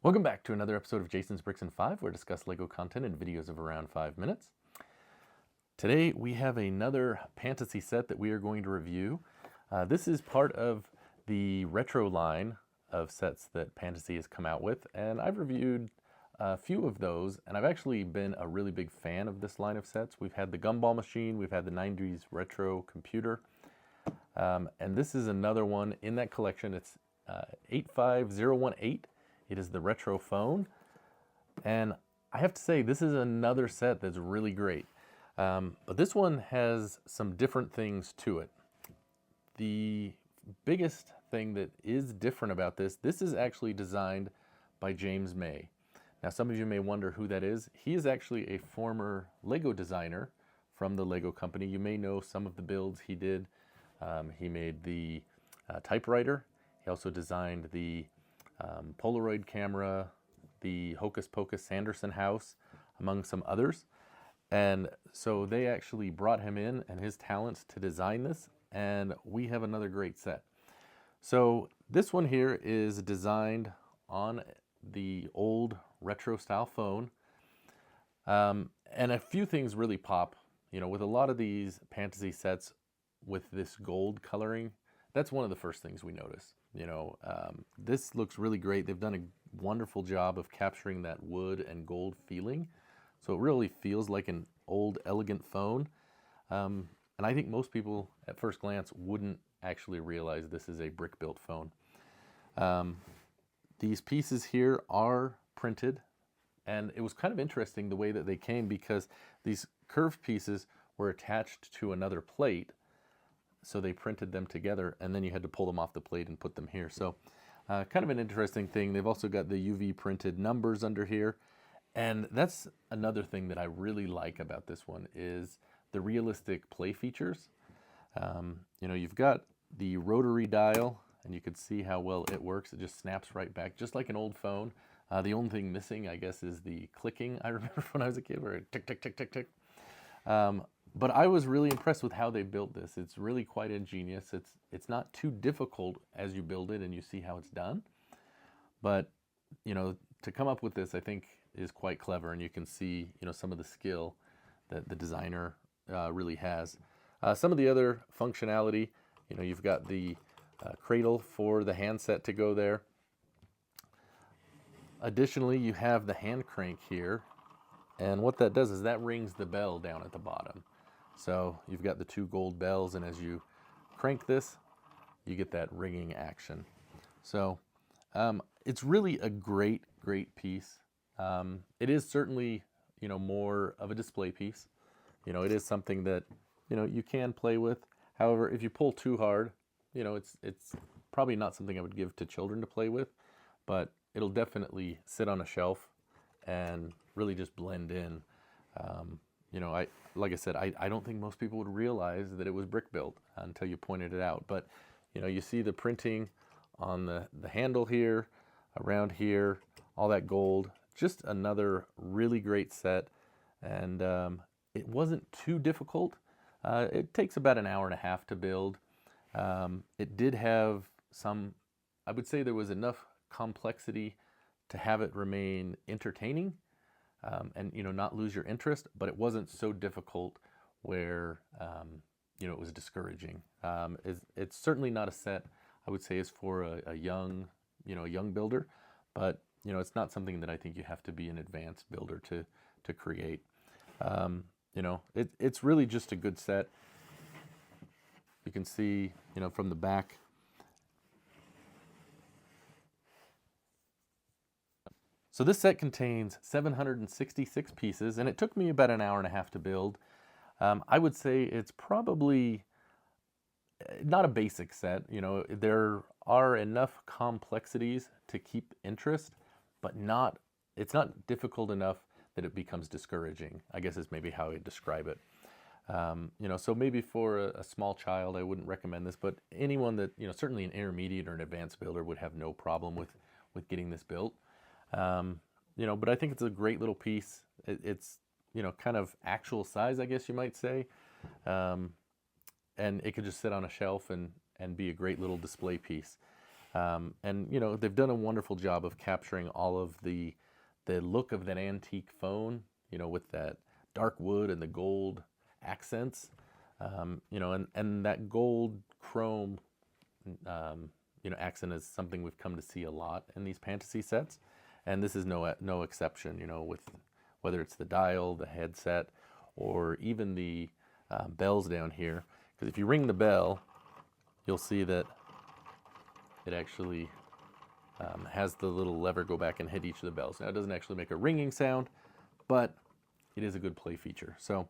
Welcome back to another episode of Jason's Bricks and 5, where we discuss LEGO content in videos of around 5 minutes. Today we have another Pantasy set that we are going to review. This is part of the retro line of sets that Pantasy has come out with, and I've reviewed a few of those, and I've actually been a really big fan of this line of sets. We've had the Gumball Machine, we've had the 90s retro computer, and this is another one in that collection. It's 85018. It is the Retro Phone, and I have to say this is another set that's really great. But this one has some different things to it. The biggest thing that is different about this is actually designed by James May. Now some of you may wonder who that is. He is actually a former LEGO designer from the LEGO company. You may know some of the builds he did. He made the typewriter. He also designed the Polaroid camera, the Hocus Pocus Sanderson house, among some others. And so they actually brought him in and his talents to design this, and we have another great set. So this one here is designed on the old retro style phone. And a few things really pop, you know, with a lot of these Pantasy sets with this gold coloring. That's one of the first things we notice. You know, this looks really great. They've done a wonderful job of capturing that wood and gold feeling. So it really feels like an old, elegant phone. And I think most people at first glance wouldn't actually realize this is a brick-built phone. These pieces here are printed, and it was kind of interesting the way that they came, because these curved pieces were attached to another plate. So they printed them together, and then you had to pull them off the plate and put them here. So kind of an interesting thing. They've also got the UV printed numbers under here. And that's another thing that I really like about this one is the realistic play features. You know, you've got the rotary dial, and you can see how well it works. It just snaps right back, just like an old phone. The only thing missing, I guess, is the clicking. I remember when I was a kid, where it tick, tick, tick, tick, tick. But I was really impressed with how they built this. It's really quite ingenious. It's not too difficult as you build it and you see how it's done. But, you know, to come up with this, I think, is quite clever, and you can see, you know, some of the skill that the designer really has. Some of the other functionality, you know, you've got the cradle for the handset to go there. Additionally, you have the hand crank here, and what that does is that rings the bell down at the bottom. So you've got the two gold bells, and as you crank this, you get that ringing action. So it's really a great piece. It is certainly, you know, more of a display piece. You know, it is something that, you know, you can play with. However, if you pull too hard, you know, it's probably not something I would give to children to play with, but it'll definitely sit on a shelf and really just blend in. You know, like I said, I don't think most people would realize that it was brick built until you pointed it out. But, you know, you see the printing on the handle here, around here, all that gold. Just another really great set. And it wasn't too difficult. It takes about an hour and a half to build. It did have some, I would say there was enough complexity to have it remain entertaining. And, you know, not lose your interest, but it wasn't so difficult where, you know, it was discouraging. It's certainly not a set I would say is for a young, you know, a young builder, but, you know, it's not something that I think you have to be an advanced builder to create. You know, it's really just a good set. You can see, you know, from the back, so this set contains 766 pieces, and it took me about an hour and a half to build. I would say it's probably not a basic set. You know, there are enough complexities to keep interest, but it's not difficult enough that it becomes discouraging, I guess is maybe how I describe it. You know, so maybe for a small child, I wouldn't recommend this, but anyone that, you know, certainly an intermediate or an advanced builder would have no problem with getting this built. You know, but I think it's a great little piece. It's, you know, kind of actual size, I guess you might say. And it could just sit on a shelf and be a great little display piece. And you know, they've done a wonderful job of capturing all of the look of that antique phone, you know, with that dark wood and the gold accents, you know, and that gold chrome, you know, accent is something we've come to see a lot in these Pantasy sets, and this is no exception. You know, with whether it's the dial, the headset, or even the bells down here. Because if you ring the bell, you'll see that it actually has the little lever go back and hit each of the bells. Now, it doesn't actually make a ringing sound, but it is a good play feature. So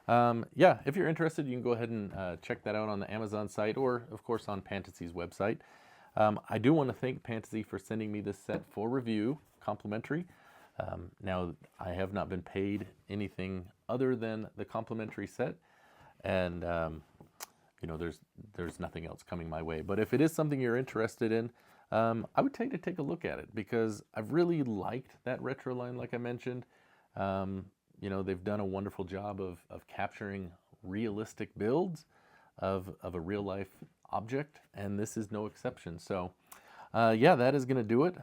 yeah, if you're interested, you can go ahead and check that out on the Amazon site, or of course on Pantasy's website. I do want to thank Pantasy for sending me this set for review, complimentary. Now, I have not been paid anything other than the complimentary set, and you know, there's nothing else coming my way. But if it is something you're interested in, I would take a look at it, because I've really liked that retro line, like I mentioned. You know, they've done a wonderful job of capturing realistic builds of a real life object, and this is no exception. So yeah, that is going to do it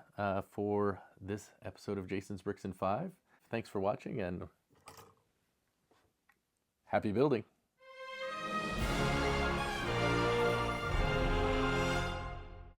for this episode of Jason's Bricks in 5. Thanks for watching, and happy building.